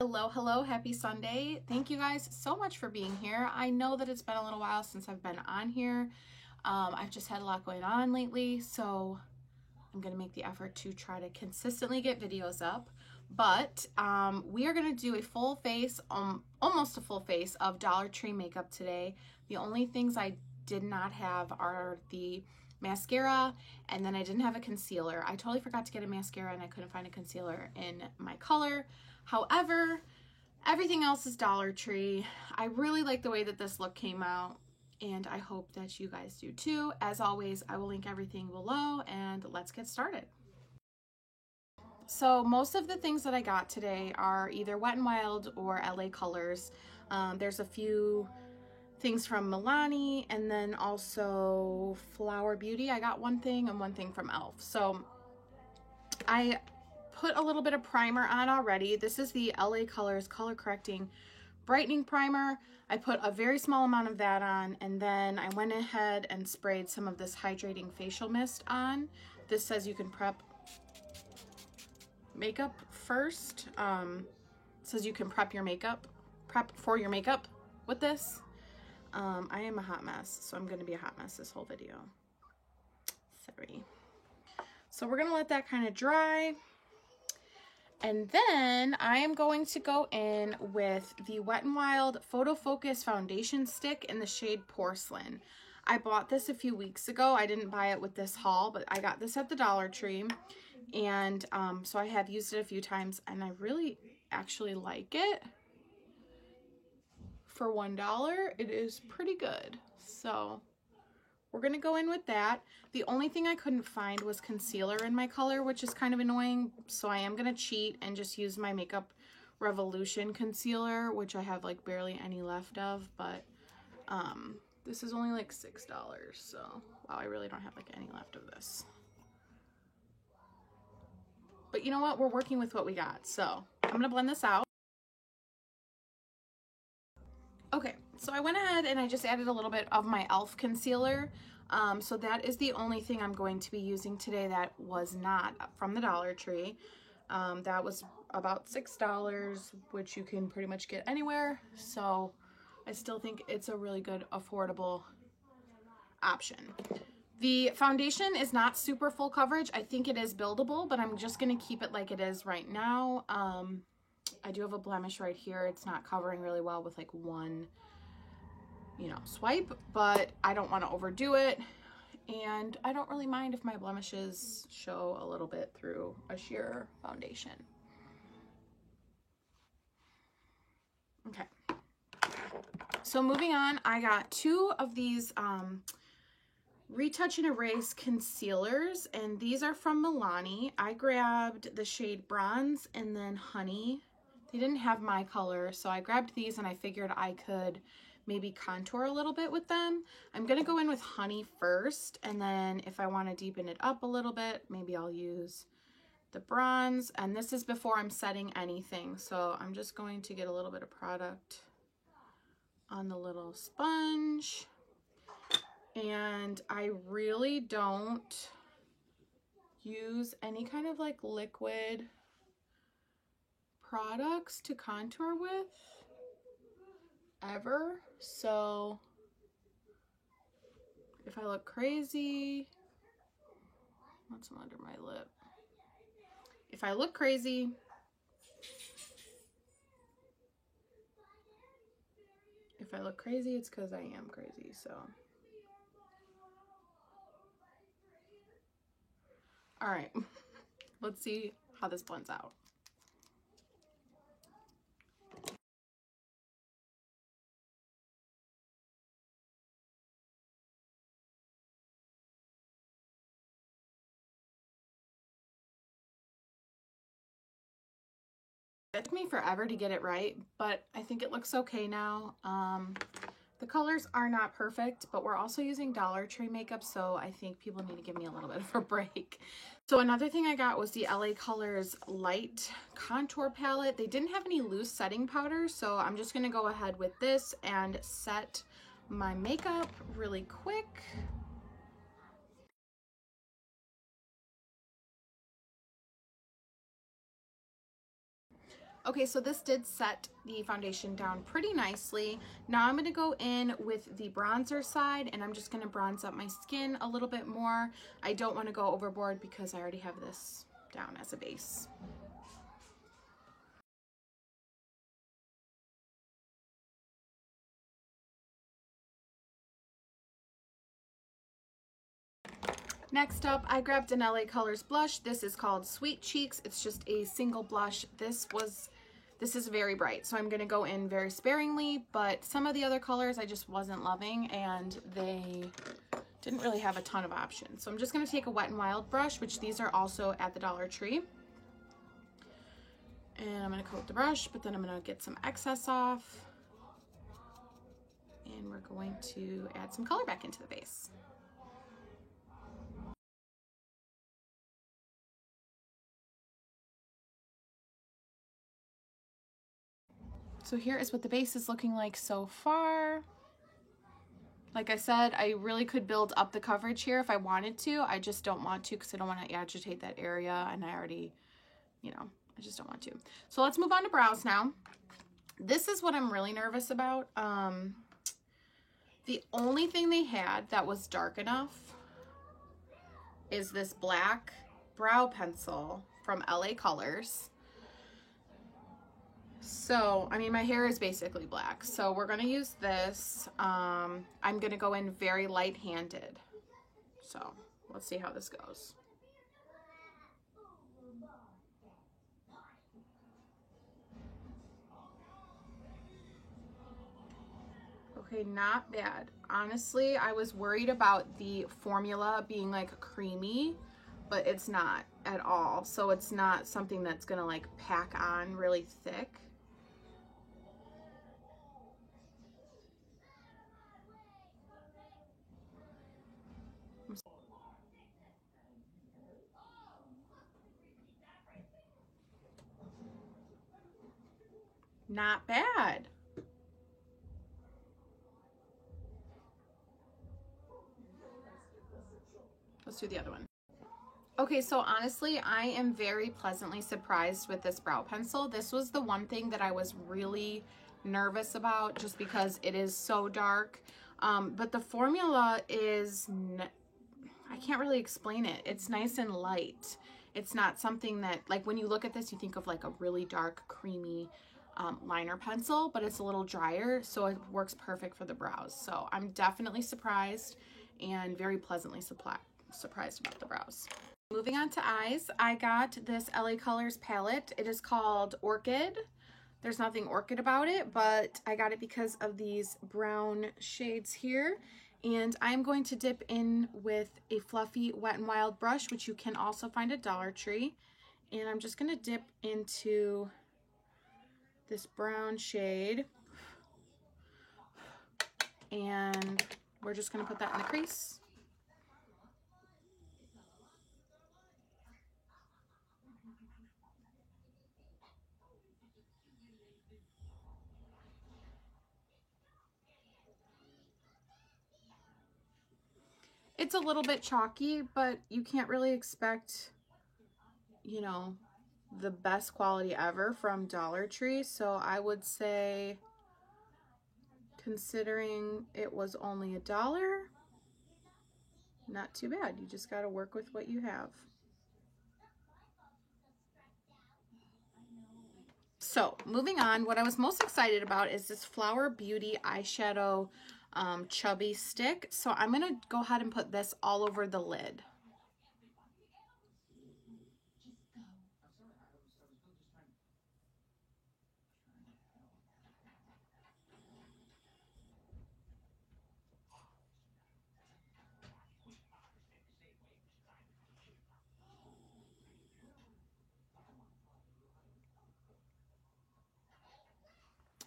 Hello, happy Sunday. Thank you guys so much for being here. I know that it's been a little while since I've been on here. I've just had a lot going on lately, so I'm going to make the effort to try to consistently get videos up. But we are going to do a full face, almost a full face of Dollar Tree makeup today. The only things I did not have are the mascara, and then I didn't have a concealer. I totally forgot to get a mascara and I couldn't find a concealer in my color. However, everything else is Dollar Tree. I really like the way that this look came out, and I hope that you guys do too. As always, I will link everything below, and let's get started. So most of the things that I got today are either Wet n Wild or LA Colors. There's a few things from Milani, and then also Flower Beauty. I got one thing and one thing from e.l.f. So I put a little bit of primer on already. This is the LA Colors Color Correcting Brightening Primer. I put a very small amount of that on, and then I went ahead and sprayed some of this hydrating facial mist on. This says you can prep makeup first. It says you can prep for your makeup with this. I am a hot mess, so I'm going to be a hot mess this whole video. Sorry. So we're going to let that kind of dry. And then I am going to go in with the Wet n Wild Photo Focus Foundation Stick in the shade Porcelain. I bought this a few weeks ago. I didn't buy it with this haul, but I got this at the Dollar Tree. And so I have used it a few times, and I really actually like it. For $1, it is pretty good. So we're going to go in with that. The only thing I couldn't find was concealer in my color, which is kind of annoying. So I am going to cheat and just use my Makeup Revolution concealer, which I have like barely any left of. But this is only like $6. So wow, I really don't have like any left of this. But you know what? We're working with what we got. So I'm going to blend this out. Okay, so I went ahead and I just added a little bit of my e.l.f. concealer. So that is the only thing I'm going to be using today that was not from the Dollar Tree. That was about $6, which you can pretty much get anywhere. So I still think it's a really good, affordable option. The foundation is not super full coverage. I think it is buildable, but I'm just going to keep it like it is right now. I do have a blemish right here. It's not covering really well with like one, swipe, but I don't want to overdo it. And I don't really mind if my blemishes show a little bit through a sheer foundation. Okay. So moving on, I got two of these Retouch and Erase concealers, and these are from Milani. I grabbed the shade Bronze and then Honey. They didn't have my color, so I grabbed these and I figured I could maybe contour a little bit with them. I'm going to go in with Honey first, and then if I want to deepen it up a little bit, maybe I'll use the Bronze. And this is before I'm setting anything, so I'm just going to get a little bit of product on the little sponge. And I really don't use any kind of like liquid products to contour with ever, so if I look crazy, what's under my lip? If I look crazy, it's because I am crazy. So all right, let's see how this blends out. It took me forever to get it right, but I think it looks okay now. The colors are not perfect, but we're also using Dollar Tree makeup, so I think people need to give me a little bit of a break. So another thing I got was the LA Colors Light Contour Palette. They didn't have any loose setting powder, so I'm just going to go ahead with this and set my makeup really quick. Okay, so this did set the foundation down pretty nicely. Now I'm going to go in with the bronzer side, and I'm just going to bronze up my skin a little bit more. I don't want to go overboard because I already have this down as a base. Next up, I grabbed an LA Colors blush. This is called Sweet Cheeks. It's just a single blush. This is very bright, so I'm going to go in very sparingly, but some of the other colors I just wasn't loving, and they didn't really have a ton of options. So I'm just going to take a Wet n Wild brush, which these are also at the Dollar Tree. And I'm going to coat the brush, but then I'm going to get some excess off. And we're going to add some color back into the base. So here is what the base is looking like so far. Like I said, I really could build up the coverage here if I wanted to. I just don't want to because I don't want to agitate that area, and I already, I just don't want to. So let's move on to brows now. This is what I'm really nervous about. The only thing they had that was dark enough is this black brow pencil from LA Colors. So, I mean, my hair is basically black, so we're going to use this. I'm going to go in very light-handed. So, let's see how this goes. Okay, not bad. Honestly, I was worried about the formula being like creamy, but it's not at all. So it's not something that's gonna like pack on really thick. Not bad. Let's do the other one. Okay, so honestly, I am very pleasantly surprised with this brow pencil. This was the one thing that I was really nervous about just because it is so dark. But the formula is, I can't really explain it. It's nice and light. It's not something that, like when you look at this, you think of like a really dark, creamy liner pencil, but it's a little drier, so it works perfect for the brows. So I'm definitely surprised and very pleasantly surprised about the brows. Moving on to eyes, I got this LA Colors palette. It is called Orchid. There's nothing orchid about it, but I got it because of these brown shades here. And I'm going to dip in with a fluffy Wet n Wild brush, which you can also find at Dollar Tree. And I'm just going to dip into this brown shade. And we're just going to put that in the crease. It's a little bit chalky, but you can't really expect, the best quality ever from Dollar Tree. So I would say, considering it was only $1, not too bad. You just got to work with what you have. So moving on, what I was most excited about is this Flower Beauty eyeshadow chubby stick. So I'm going to go ahead and put this all over the lid.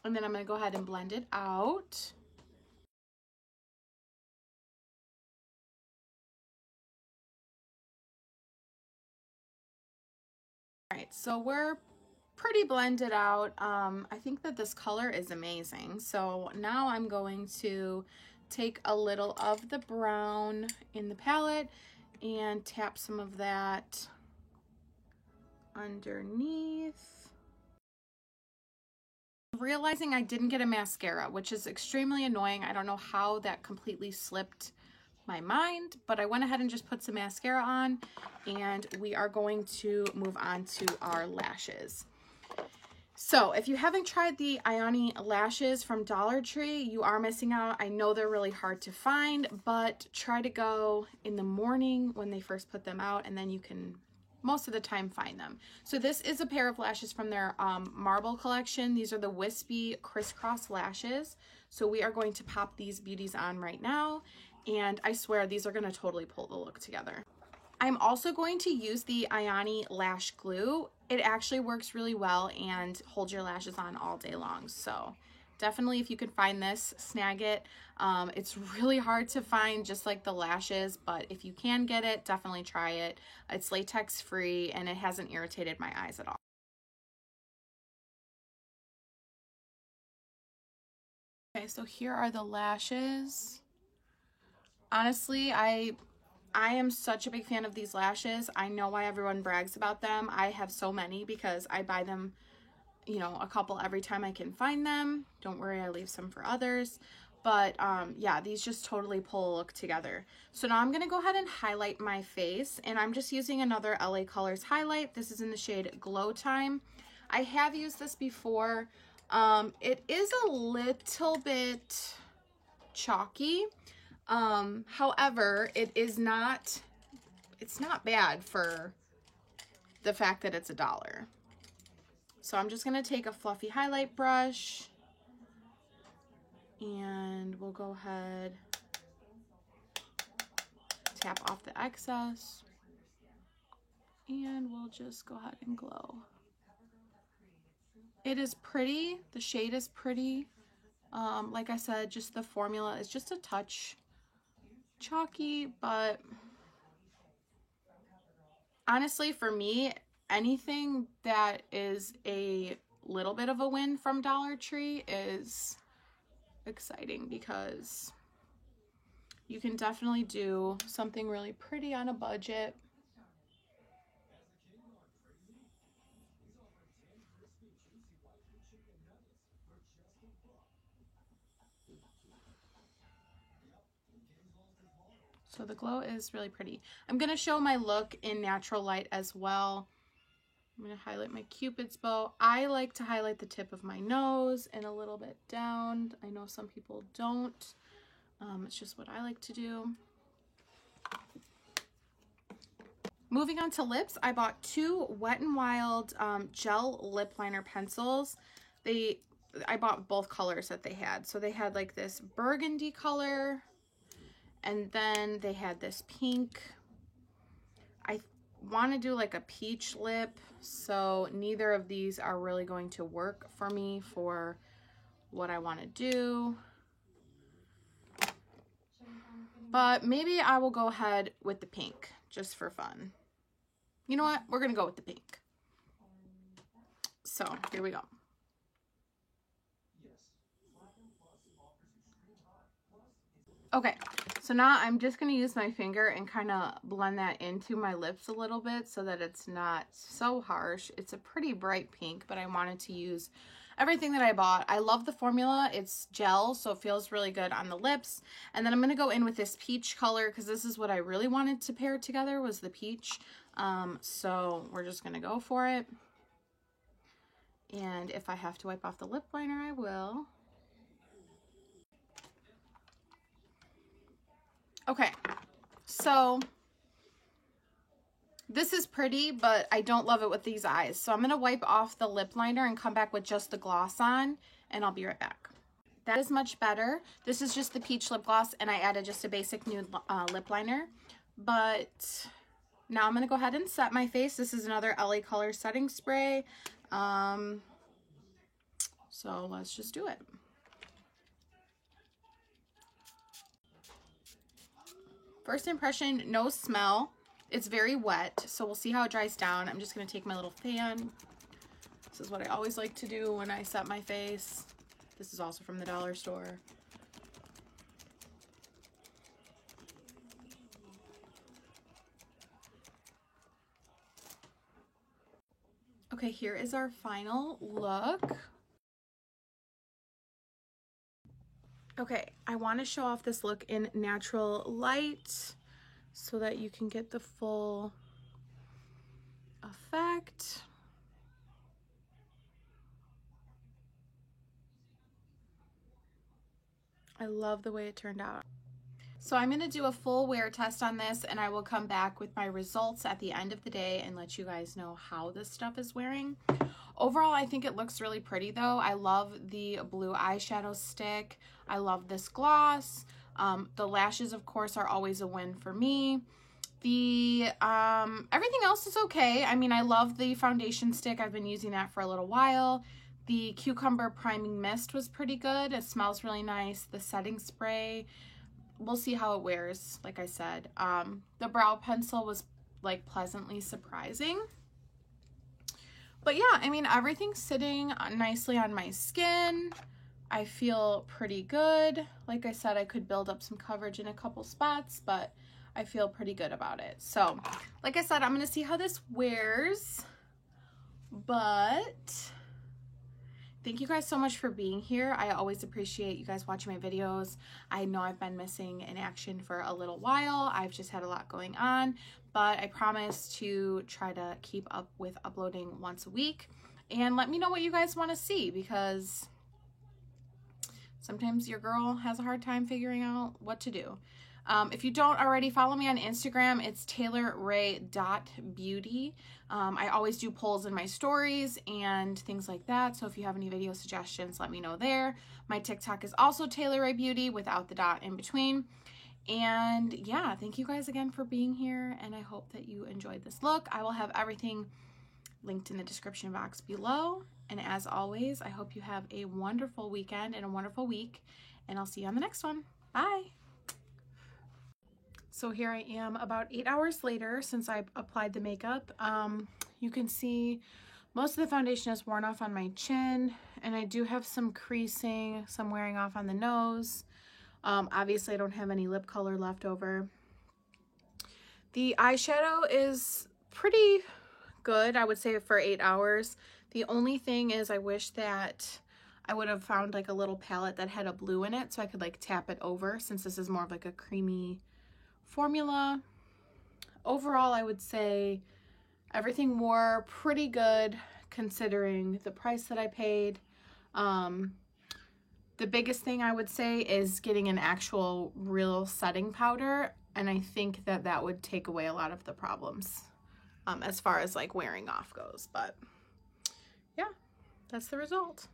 And then I'm going to go ahead and blend it out. All right, so we're pretty blended out. I think that this color is amazing. So now I'm going to take a little of the brown in the palette and tap some of that underneath. Realizing I didn't get a mascara, which is extremely annoying. I don't know how that completely slipped my mind, but I went ahead and just put some mascara on, and we are going to move on to our lashes. So if you haven't tried the Ioni lashes from Dollar Tree, you are missing out. I know they're really hard to find, but try to go in the morning when they first put them out, and then you can most of the time find them. So this is a pair of lashes from their Marble collection. These are the Wispy Crisscross lashes. So we are going to pop these beauties on right now, and I swear these are going to totally pull the look together. I'm also going to use the Ioni Lash Glue. It actually works really well and holds your lashes on all day long. So definitely, if you can find this, snag it. It's really hard to find, just like the lashes, but if you can get it, definitely try it. It's latex free and it hasn't irritated my eyes at all. Okay, so here are the lashes. Honestly, I am such a big fan of these lashes. I know why everyone brags about them. I have so many because I buy them, you know, a couple every time I can find them. Don't worry, I leave some for others. But yeah, these just totally pull a look together. So now I'm gonna go ahead and highlight my face, and I'm just using another LA Colors highlight. This is in the shade Glow Time. I have used this before. It is a little bit chalky. However, it's not bad for the fact that it's $1. So I'm just gonna take a fluffy highlight brush and we'll go ahead, tap off the excess, and we'll just go ahead and glow. It is pretty, the shade is pretty. Like I said, just the formula is just a touch chalky, but honestly, for me, anything that is a little bit of a win from Dollar Tree is exciting, because you can definitely do something really pretty on a budget. So the glow is really pretty. I'm going to show my look in natural light as well. I'm going to highlight my Cupid's bow. I like to highlight the tip of my nose and a little bit down. I know some people don't. It's just what I like to do. Moving on to lips, I bought two Wet n Wild gel lip liner pencils. I bought both colors that they had. So they had like this burgundy color, and then they had this pink. I want to do like a peach lip, so neither of these are really going to work for me for what I want to do. But maybe I will go ahead with the pink just for fun. You know what? We're going to go with the pink. So here we go. Okay, so now I'm just going to use my finger and kind of blend that into my lips a little bit so that it's not so harsh. It's a pretty bright pink, but I wanted to use everything that I bought. I love the formula. It's gel, so it feels really good on the lips. And then I'm going to go in with this peach color because this is what I really wanted to pair together, was the peach. So we're just going to go for it. And if I have to wipe off the lip liner, I will. Okay, so this is pretty, but I don't love it with these eyes. So I'm going to wipe off the lip liner and come back with just the gloss on, and I'll be right back. That is much better. This is just the peach lip gloss, and I added just a basic nude lip liner. But now I'm going to go ahead and set my face. This is another LA Colors setting spray. So let's just do it. First impression, no smell. It's very wet, so we'll see how it dries down. I'm just going to take my little fan. This is what I always like to do when I set my face. This is also from the dollar store. Okay, here is our final look. Okay, I want to show off this look in natural light so that you can get the full effect. I love the way it turned out. So I'm going to do a full wear test on this, and I will come back with my results at the end of the day and let you guys know how this stuff is wearing. Overall, I think it looks really pretty though. I love the blue eyeshadow stick. I love this gloss. The lashes, of course, are always a win for me. The everything else is okay. I mean, I love the foundation stick. I've been using that for a little while. The Cucumber Priming Mist was pretty good. It smells really nice. The setting spray, we'll see how it wears, like I said. The brow pencil was like pleasantly surprising. But yeah, I mean, everything's sitting nicely on my skin. I feel pretty good. Like I said, I could build up some coverage in a couple spots, but I feel pretty good about it. So, like I said, I'm going to see how this wears. But thank you guys so much for being here. I always appreciate you guys watching my videos. I know I've been missing in action for a little while. I've just had a lot going on, but I promise to try to keep up with uploading once a week. And let me know what you guys want to see, because sometimes your girl has a hard time figuring out what to do. If you don't already follow me on Instagram, it's taylorrae.beauty. I always do polls in my stories and things like that. So if you have any video suggestions, let me know there. My TikTok is also taylorraebeauty without the dot in between. And yeah, thank you guys again for being here. And I hope that you enjoyed this look. I will have everything linked in the description box below. And as always, I hope you have a wonderful weekend and a wonderful week. And I'll see you on the next one. Bye. So here I am about 8 hours later since I applied the makeup. You can see most of the foundation is worn off on my chin, and I do have some creasing, some wearing off on the nose. Obviously I don't have any lip color left over. The eyeshadow is pretty good, I would say, for 8 hours. The only thing is I wish that I would have found like a little palette that had a blue in it so I could like tap it over, since this is more of like a creamy formula. Overall, I would say everything wore pretty good considering the price that I paid. The biggest thing I would say is getting an actual real setting powder, and I think that that would take away a lot of the problems as far as like wearing off goes. But yeah, that's the result.